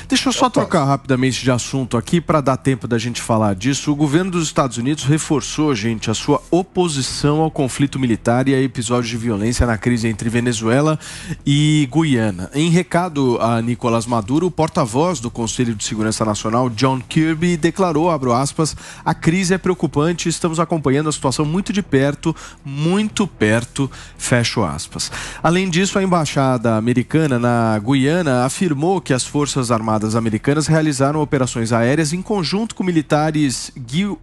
Deixa eu só trocar rapidamente de assunto aqui para dar tempo da gente falar disso. O governo dos Estados Unidos reforçou, gente, a sua oposição ao conflito militar e a episódios de violência na crise entre Venezuela e Guiana. Em recado a Nicolás Maduro, o porta-voz do Conselho de Segurança Nacional, John Kirby, declarou, abro aspas, a crise é preocupante, estamos acompanhando a situação muito de perto, fecho aspas. Além disso, a embaixada americana na Guiana afirmou que as Forças Armadas americanas realizaram operações aéreas em conjunto com militares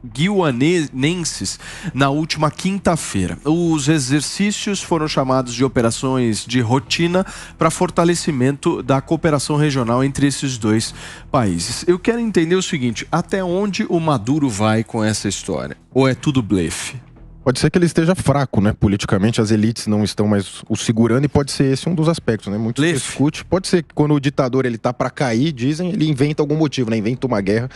guianenses na última quinta-feira. Os exercícios foram chamados de operações de rotina para fortalecimento da cooperação regional entre esses dois países. Eu quero entender o seguinte, até onde o Maduro vai com essa história? Ou é tudo blefe? Pode ser que ele esteja fraco, né? Politicamente, as elites não estão mais o segurando e pode ser esse um dos aspectos, né? Muito se discute. Pode ser que quando o ditador ele tá para cair, dizem, ele inventa algum motivo, né? Inventa uma guerra.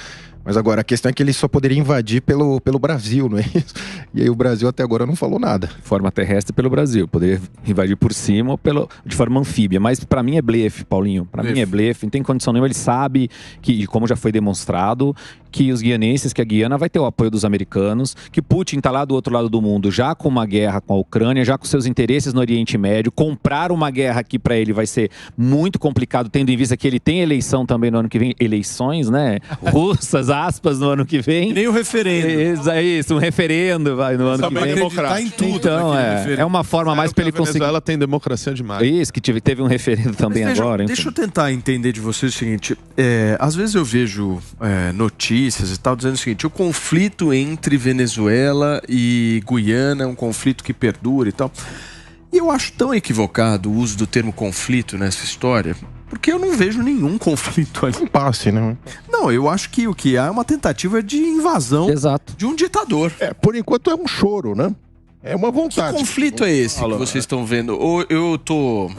Mas agora, a questão é que ele só poderia invadir pelo Brasil, não é isso? E aí o Brasil até agora não falou nada. Forma terrestre pelo Brasil, poderia invadir por cima ou de forma anfíbia. Mas pra mim é blefe, Paulinho. Pra mim é blefe, não tem condição nenhuma. Ele sabe que, como já foi demonstrado, que os guianenses, que a Guiana vai ter o apoio dos americanos, que Putin tá lá do outro lado do mundo, já com uma guerra com a Ucrânia, já com seus interesses no Oriente Médio. Comprar uma guerra aqui pra ele vai ser muito complicado, tendo em vista que ele tem eleição também no ano que vem. Eleições, né? Russas, aspas, no ano que vem. E nem o referendo. É isso, um referendo vai no ano que vem. Democrático. Em tudo então, é uma forma mais para ele conseguir... A Venezuela tem democracia demais. Isso, que teve um referendo também agora. Deixa eu tentar entender de vocês o seguinte, às vezes eu vejo notícias e tal, dizendo o seguinte, o conflito entre Venezuela e Guiana é um conflito que perdura e tal. E eu acho tão equivocado o uso do termo conflito nessa história, porque eu não vejo nenhum conflito ali. Um passe, né? Não, eu acho que o que há é uma tentativa de invasão de um ditador. Por enquanto é um choro, né? É uma vontade. Que conflito é esse que vocês estão vendo? Ou eu tô...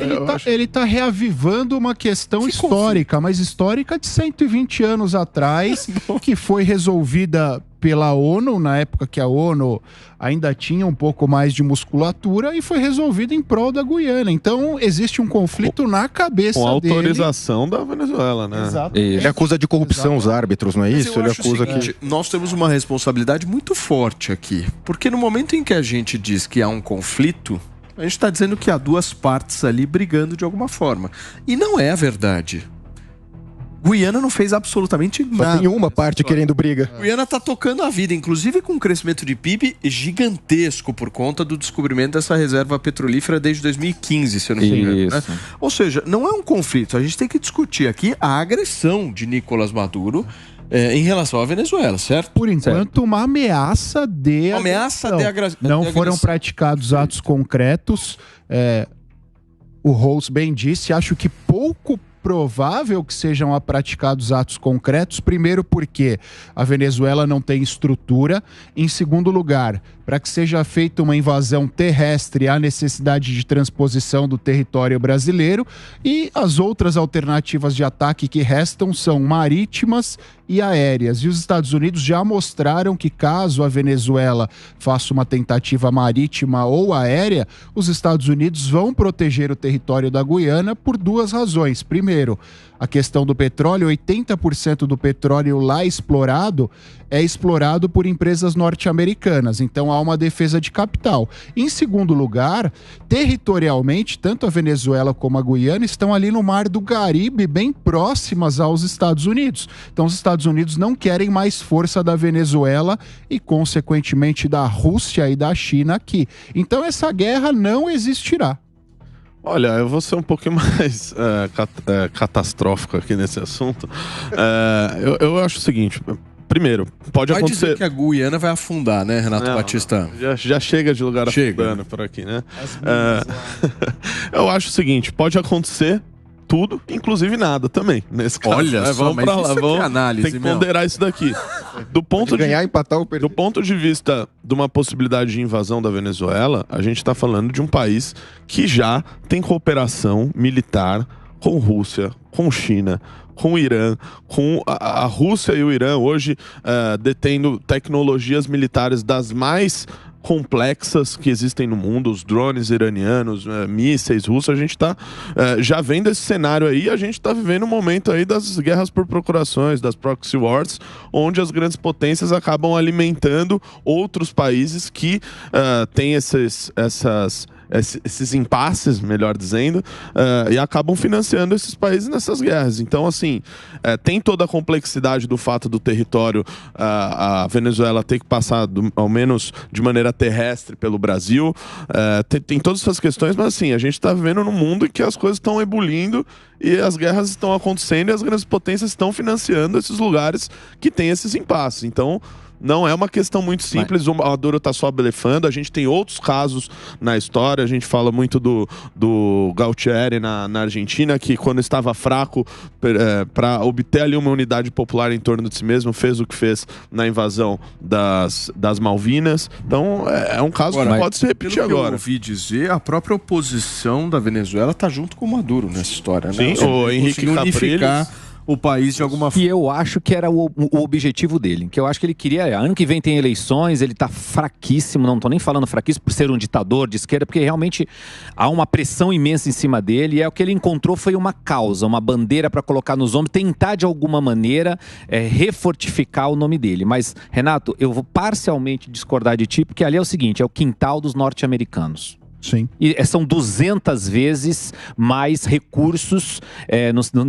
Ele tá reavivando uma questão histórica, mas histórica de 120 anos atrás, que foi resolvida pela ONU, na época que a ONU ainda tinha um pouco mais de musculatura, e foi resolvida em prol da Guiana. Então, existe um conflito na cabeça dele. Com autorização da Venezuela, né? Exato. Ele acusa de corrupção os árbitros, não é Mas isso? Ele acusa que... Nós temos uma responsabilidade muito forte aqui. Porque no momento em que a gente diz que há um conflito, a gente está dizendo que há duas partes ali brigando de alguma forma. E não é a verdade. Guiana não fez absolutamente nada. Só tem uma parte querendo briga. Guiana está tocando a vida, inclusive com um crescimento de PIB gigantesco por conta do descobrimento dessa reserva petrolífera desde 2015, se eu não me engano. Né? Ou seja, não é um conflito. A gente tem que discutir aqui a agressão de Nicolás Maduro em relação à Venezuela, certo? Por enquanto, uma ameaça de agressão. Não foram praticados atos concretos. O Rose bem disse, acho que pouco provável que sejam praticados atos concretos, primeiro porque a Venezuela não tem estrutura, em segundo lugar, para que seja feita uma invasão terrestre, há necessidade de transposição do território brasileiro, e as outras alternativas de ataque que restam são marítimas e aéreas. E os Estados Unidos já mostraram que caso a Venezuela faça uma tentativa marítima ou aérea, os Estados Unidos vão proteger o território da Guiana por duas razões. Primeiro, a questão do petróleo, 80% do petróleo lá explorado é explorado por empresas norte-americanas, então há uma defesa de capital. Em segundo lugar, territorialmente, tanto a Venezuela como a Guiana estão ali no Mar do Caribe, bem próximas aos Estados Unidos. Então os Estados Unidos não querem mais força da Venezuela e, consequentemente, da Rússia e da China aqui. Então essa guerra não existirá. Olha, eu vou ser um pouquinho mais catastrófico aqui nesse assunto. Eu acho o seguinte... Primeiro, pode vai acontecer... dizer que a Guiana vai afundar, né, Renato Batista? Já chega de lugar afundando por aqui, né? Eu acho o seguinte, pode acontecer tudo, inclusive nada também, nesse caso. Olha só, vamos pra lá, tem que ponderar isso daqui. Do ponto empatar ou perder. Do ponto de vista de uma possibilidade de invasão da Venezuela, a gente está falando de um país que já tem cooperação militar com Rússia, com China, com o Irã, com a Rússia e o Irã hoje detendo tecnologias militares das mais complexas que existem no mundo, os drones iranianos, mísseis russos, a gente está já vendo esse cenário aí, a gente está vivendo um momento aí das guerras por procurações, das proxy wars, onde as grandes potências acabam alimentando outros países que têm esses impasses, melhor dizendo, e acabam financiando esses países nessas guerras. Então, assim, tem toda a complexidade do fato do território, a Venezuela ter que passar, ao menos de maneira terrestre, pelo Brasil. Tem todas essas questões, mas assim, a gente está vivendo num mundo em que as coisas estão ebulindo e as guerras estão acontecendo e as grandes potências estão financiando esses lugares que têm esses impasses. Então, não é uma questão muito simples, o Maduro está só blefando. A gente tem outros casos na história, a gente fala muito do Galtieri na Argentina, que quando estava fraco, para obter ali uma unidade popular em torno de si mesmo, fez o que fez na invasão das Malvinas. Então é um caso que pode se repetir agora. Eu ouvi dizer, a própria oposição da Venezuela está junto com o Maduro nessa história, né? Sim, o Henrique Capriles, o país de alguma forma. E eu acho que era o objetivo dele. Que eu acho que ele queria. Ano que vem tem eleições, ele tá fraquíssimo. Não tô nem falando fraquíssimo por ser um ditador de esquerda, porque realmente há uma pressão imensa em cima dele. E o que ele encontrou foi uma causa, uma bandeira para colocar nos ombros, tentar de alguma maneira refortificar o nome dele. Mas, Renato, eu vou parcialmente discordar de ti, porque ali é o seguinte: é o quintal dos norte-americanos. Sim. E são 200 vezes mais recursos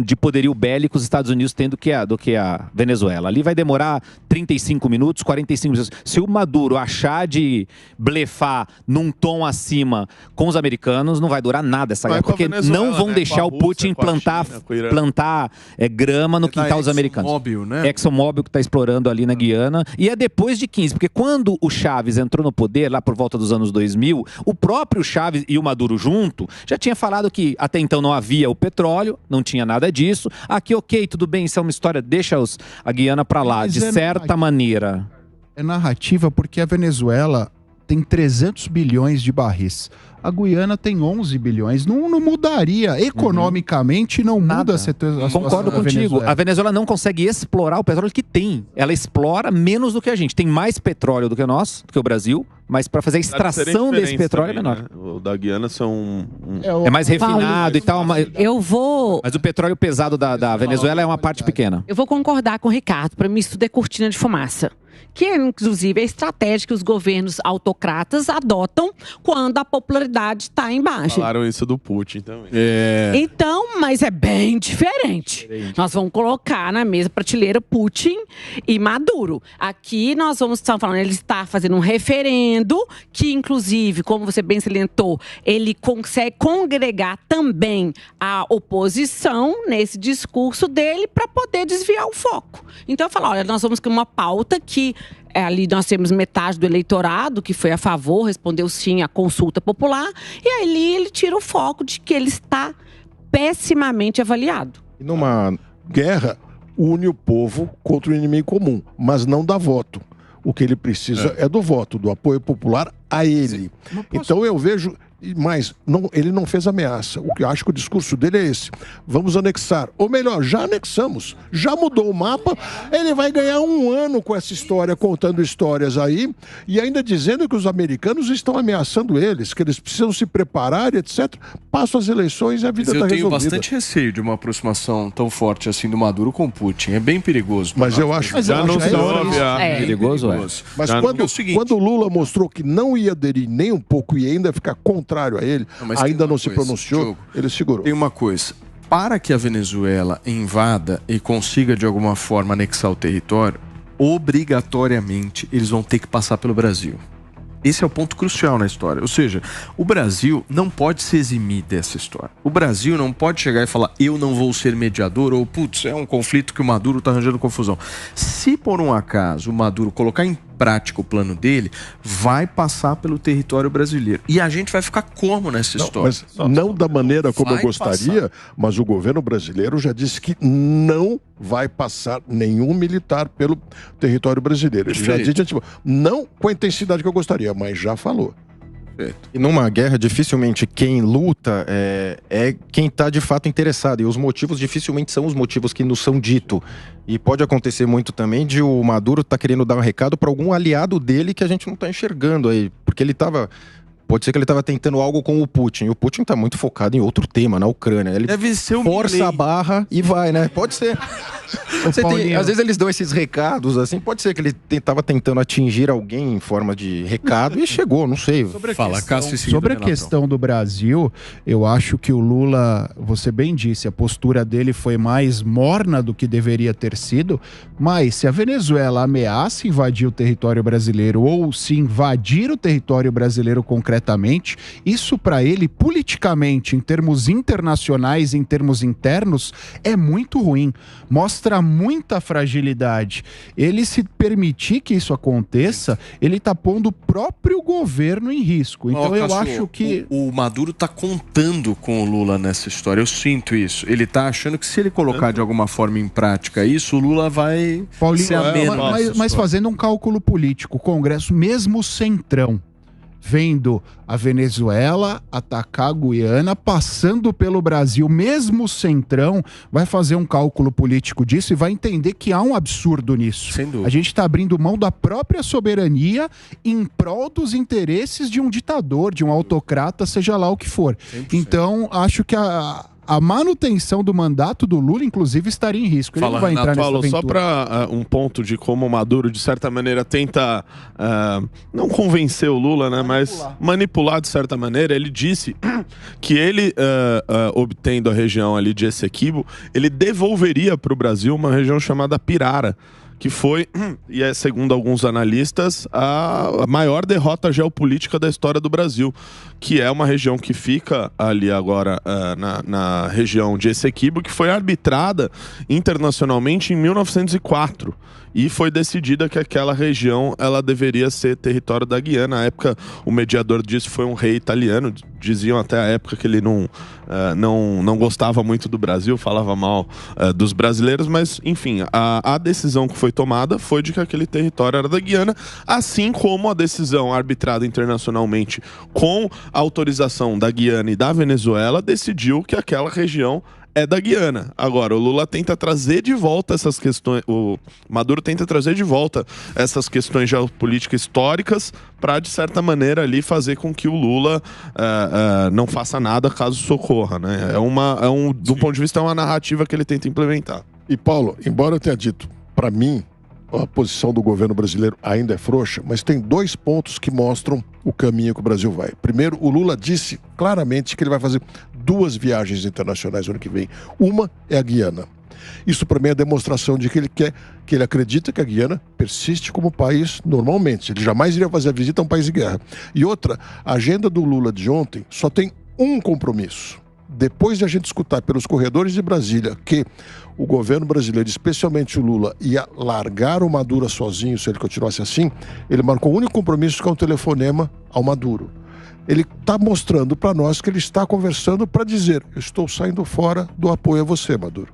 de poderio bélico os Estados Unidos têm do que a Venezuela. Ali vai demorar 35 minutos, 45 minutos. Se o Maduro achar de blefar num tom acima com os americanos, não vai durar nada essa guerra, porque não vão deixar o Putin plantar grama no quintal dos americanos. ExxonMobil, né? ExxonMobil que está explorando ali na Guiana. E é depois de 15, porque quando o Chávez entrou no poder, lá por volta dos anos 2000, o próprio Chávez e o Maduro junto, já tinha falado que até então não havia o petróleo, não tinha nada disso. Aqui, ok, tudo bem, isso é uma história, deixa a Guiana pra lá, de certa maneira. É narrativa porque a Venezuela tem 300 bilhões de barris. A Guiana tem 11 bilhões. Não mudaria. Economicamente, não muda a situação. Concordo contigo. A Venezuela não consegue explorar o petróleo que tem. Ela explora menos do que a gente. Tem mais petróleo do que nós, do que o Brasil, mas para fazer a extração desse petróleo também, é menor. Né? O da Guiana são... É mais refinado e tal. Mas o petróleo pesado da Venezuela é uma parte pequena. Eu vou concordar com o Ricardo. Para mim, isso tudo é cortina de fumaça. Que, inclusive, é a estratégia que os governos autocratas adotam quando a popularidade está em baixa. Falaram isso do Putin também. Então, mas é bem diferente. Nós vamos colocar na mesma prateleira Putin e Maduro. Aqui nós vamos estar falando, ele está fazendo um referendo que, inclusive, como você bem salientou, ele consegue congregar também a oposição nesse discurso dele para poder desviar o foco. Então, eu falo, olha, nós vamos com uma pauta que ali nós temos metade do eleitorado que foi a favor, respondeu sim à consulta popular, e ali ele tira o foco de que ele está pessimamente avaliado. E numa guerra, une o povo contra o inimigo comum, mas não dá voto. O que ele precisa é do voto, do apoio popular a ele. Então eu vejo... Mas ele não fez ameaça. O que eu acho que o discurso dele é esse. Vamos anexar. Ou melhor, já anexamos. Já mudou o mapa. Ele vai ganhar um ano com essa história, contando histórias aí, e ainda dizendo que os americanos estão ameaçando eles, que eles precisam se preparar, etc. Passam as eleições e a vida está resolvida. Eu tenho bastante receio de uma aproximação tão forte assim do Maduro com o Putin. É bem perigoso. Mas eu acho que já não perigoso. Mas quando o Lula mostrou que não ia aderir nem um pouco e ainda ficar contrário a ele, ainda não se pronunciou, Diogo, ele segurou. Tem uma coisa, para que a Venezuela invada e consiga de alguma forma anexar o território, obrigatoriamente eles vão ter que passar pelo Brasil. Esse é o ponto crucial na história. Ou seja, o Brasil não pode se eximir dessa história. O Brasil não pode chegar e falar, eu não vou ser mediador, ou, putz, é um conflito que o Maduro está arranjando confusão. Se por um acaso o Maduro colocar em prática o plano dele, vai passar pelo território brasileiro. E a gente vai ficar como nessa história? Mas não da maneira como eu gostaria, mas o governo brasileiro já disse que não vai passar nenhum militar pelo território brasileiro. Ele já disse, tipo, não com a intensidade que eu gostaria, mas já falou. E numa guerra, dificilmente quem luta é quem está de fato interessado. E os motivos dificilmente são os motivos que nos são ditos. E pode acontecer muito também de o Maduro estar querendo dar um recado para algum aliado dele que a gente não está enxergando aí. Porque ele estava... Pode ser que ele estava tentando algo com o Putin. E o Putin está muito focado em outro tema, na Ucrânia. Ele deve ser um força a barra e vai, né? Pode ser. Às vezes eles dão esses recados, assim. Pode ser que ele estava tentando atingir alguém em forma de recado e chegou, não sei. Sobre a questão do Brasil, eu acho que o Lula, você bem disse, a postura dele foi mais morna do que deveria ter sido, mas se a Venezuela ameaça invadir o território brasileiro ou se invadir o território brasileiro concretamente, isso para ele, politicamente, em termos internacionais, em termos internos, é muito ruim. Mostra muita fragilidade. Ele se permitir que isso aconteça, ele tá pondo o próprio governo em risco. Então eu acho que... O Maduro tá contando com o Lula nessa história. Eu sinto isso. Ele tá achando que se ele colocar de alguma forma em prática isso, o Lula vai ser ameno. Mas fazendo um cálculo político, o Congresso, mesmo o Centrão, vendo a Venezuela atacar a Guiana, passando pelo Brasil, mesmo o Centrão vai fazer um cálculo político disso e vai entender que há um absurdo nisso. Sem dúvida. A gente está abrindo mão da própria soberania em prol dos interesses de um ditador, de um autocrata, seja lá o que for. 100%. Então, acho que a manutenção do mandato do Lula, inclusive, estaria em risco. Ele não vai entrar nessa aventura. Só para um ponto de como o Maduro, de certa maneira, tenta não convencer o Lula, né, mas manipular de certa maneira. Ele disse que ele, obtendo a região ali de Essequibo, ele devolveria para o Brasil uma região chamada Pirara, que foi, e é segundo alguns analistas, a maior derrota geopolítica da história do Brasil, que é uma região que fica ali agora na região de Essequibo, que foi arbitrada internacionalmente em 1904. E foi decidida que aquela região ela deveria ser território da Guiana. Na época, o mediador disso foi um rei italiano. Diziam até a época que ele não gostava muito do Brasil, falava mal dos brasileiros, mas, enfim, a decisão que foi tomada foi de que aquele território era da Guiana, assim como a decisão arbitrada internacionalmente com a autorização da Guiana e da Venezuela decidiu que aquela região é da Guiana. Agora, o Lula tenta trazer de volta essas questões, o Maduro tenta trazer de volta essas questões geopolíticas históricas para, de certa maneira, ali fazer com que o Lula não faça nada caso socorra, né? Do ponto de vista, é uma narrativa que ele tenta implementar. E, Paulo, embora eu tenha dito, para mim, a posição do governo brasileiro ainda é frouxa, mas tem 2 pontos que mostram o caminho que o Brasil vai. Primeiro, o Lula disse claramente que ele vai fazer 2 viagens internacionais no ano que vem. Uma é a Guiana. Isso para mim é a demonstração de que ele acredita que a Guiana persiste como país normalmente. Ele jamais iria fazer a visita a um país de guerra. E outra, a agenda do Lula de ontem só tem um compromisso. Depois de a gente escutar pelos corredores de Brasília que o governo brasileiro, especialmente o Lula, ia largar o Maduro sozinho se ele continuasse assim, ele marcou o único compromisso que é um telefonema ao Maduro. Ele está mostrando para nós que ele está conversando para dizer: eu estou saindo fora do apoio a você, Maduro.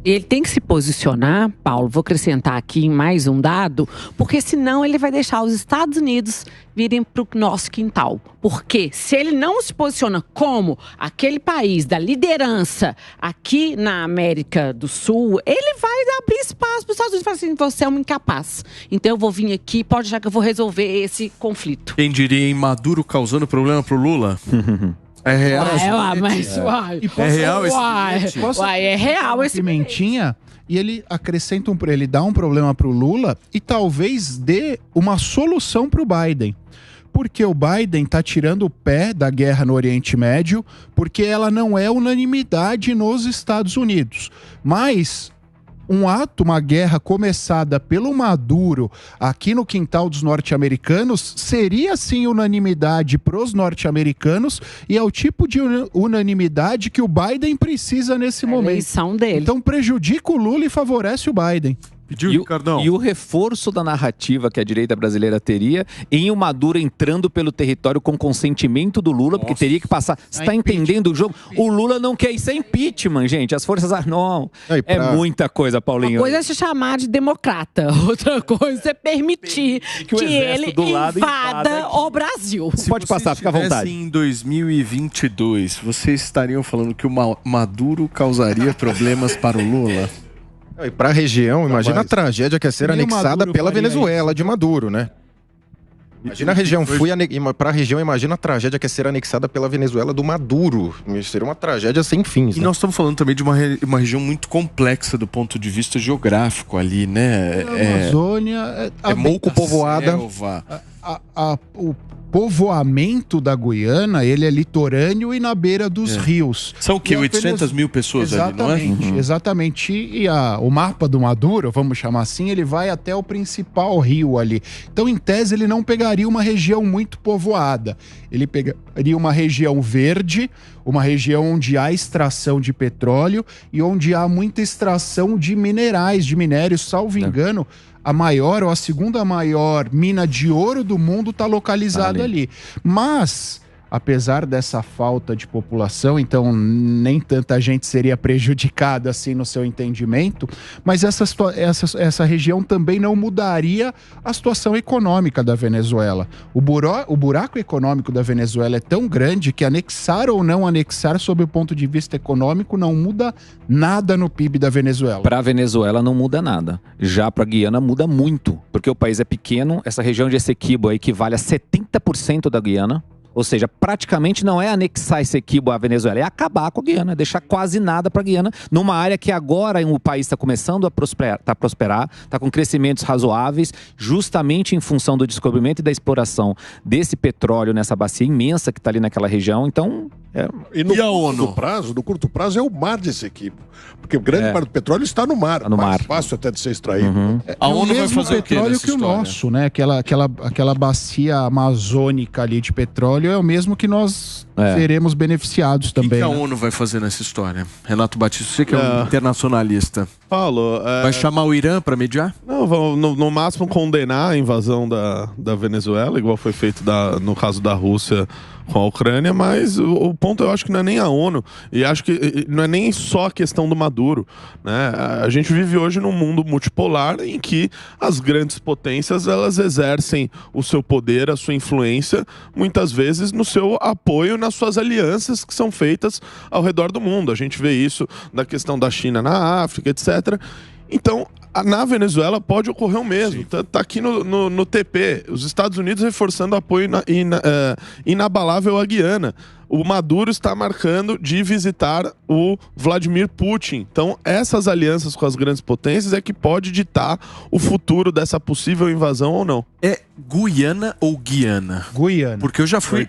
Ele tem que se posicionar, Paulo, vou acrescentar aqui mais um dado, porque senão ele vai deixar os Estados Unidos virem para o nosso quintal. Porque se ele não se posiciona como aquele país da liderança aqui na América do Sul, ele vai abrir espaço para os Estados Unidos e falar assim: você é um incapaz. Então eu vou vir aqui, pode achar que eu vou resolver esse conflito. Quem diria em Maduro causando problema para o Lula? É real. É real é real esse pimentinha. E ele acrescenta ele dá um problema pro Lula e talvez dê uma solução pro Biden. Porque o Biden tá tirando o pé da guerra no Oriente Médio, porque ela não é unanimidade nos Estados Unidos. Mas uma guerra começada pelo Maduro aqui no quintal dos norte-americanos seria sim unanimidade pros norte-americanos e é o tipo de unanimidade que o Biden precisa nesse momento. A eleição dele. Então prejudica o Lula e favorece o Biden. Pediu, Ricardão? E o reforço da narrativa que a direita brasileira teria em o Maduro entrando pelo território com consentimento do Lula, porque teria que passar. Você está entendendo o jogo? O Lula não quer isso, é impeachment, gente. As forças não. É muita coisa, Paulinho. Uma coisa é se chamar de democrata, outra coisa é permitir que ele invada o Brasil. Pode passar, fica à vontade. Em 2022, vocês estariam falando que o Maduro causaria problemas para o Lula? E para a região, imagina a tragédia que é ser anexada pela Venezuela de Maduro, né? Imagina a região, para a região, imagina a tragédia que é ser anexada pela Venezuela do Maduro. Seria uma tragédia sem fins. E nós estamos falando também de uma região muito complexa do ponto de vista geográfico ali, né? A Amazônia é pouco povoada. O povoamento da Guiana, ele é litorâneo e na beira dos rios. São o quê? 800 mil pessoas ali, não é? Exatamente. E o mapa do Maduro, vamos chamar assim, ele vai até o principal rio ali. Então, em tese, ele não pegaria uma região muito povoada. Ele pegaria uma região verde, uma região onde há extração de petróleo e onde há muita extração de minerais, de minérios, salvo engano. A maior ou a segunda maior mina de ouro do mundo está localizada ali. Mas, apesar dessa falta de população, então nem tanta gente seria prejudicada assim no seu entendimento, mas essa região também não mudaria a situação econômica da Venezuela. O buraco econômico da Venezuela é tão grande que anexar ou não anexar, sob o ponto de vista econômico, não muda nada no PIB da Venezuela. Para a Venezuela não muda nada. Já para a Guiana muda muito, porque o país é pequeno, essa região de Essequibo equivale a 70% da Guiana. Ou seja, praticamente não é anexar Essequibo à Venezuela, é acabar com a Guiana, deixar quase nada para a Guiana, numa área que agora o país está começando a prosperar, está com crescimentos razoáveis, justamente em função do descobrimento e da exploração desse petróleo nessa bacia imensa que está ali naquela região. Então, E no curto prazo é o mar de Essequibo. Porque o grande parte do petróleo está no mar. Mais fácil até de ser extraído. A ONU vai fazer o quê petróleo nessa que história? o nosso, né? Aquela bacia amazônica ali de petróleo é o mesmo que nós seremos beneficiados também. O que a ONU vai fazer nessa história? Renato Batista, você que é um internacionalista. Paulo, vai chamar o Irã para mediar? Não, vão no máximo condenar a invasão da Venezuela, igual foi feito no caso da Rússia com a Ucrânia, mas o ponto eu acho que não é nem a ONU, e acho que não é nem só a questão do Maduro, né? A gente vive hoje num mundo multipolar em que as grandes potências, elas exercem o seu poder, a sua influência, muitas vezes no seu apoio, nas suas alianças que são feitas ao redor do mundo. A gente vê isso na questão da China na África, etc. Então, na Venezuela pode ocorrer o mesmo. Tá aqui no TP, os Estados Unidos reforçando apoio inabalável à Guiana. O Maduro está marcando de visitar o Vladimir Putin. Então, essas alianças com as grandes potências é que pode ditar o futuro dessa possível invasão ou não. É Guiana ou Guiana? Guiana. Porque eu já fui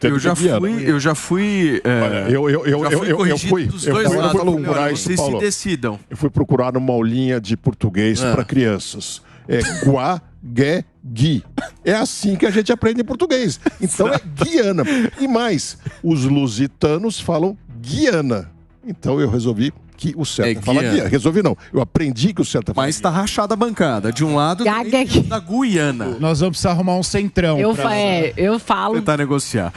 corrigido dos dois lados. Procurar isso, Vocês se Paulo. decidam. Eu fui procurar numa aulinha de português para crianças. Gui. É assim que a gente aprende em português. Então é Guiana. E mais, os lusitanos falam Guiana. Então eu resolvi que o certo é falar Guiana. Resolvi não. Eu aprendi que o certo é falar Mas está rachada a bancada. De um lado, da Guiana. Nós vamos precisar arrumar um centrão. Eu falo. Tentar negociar.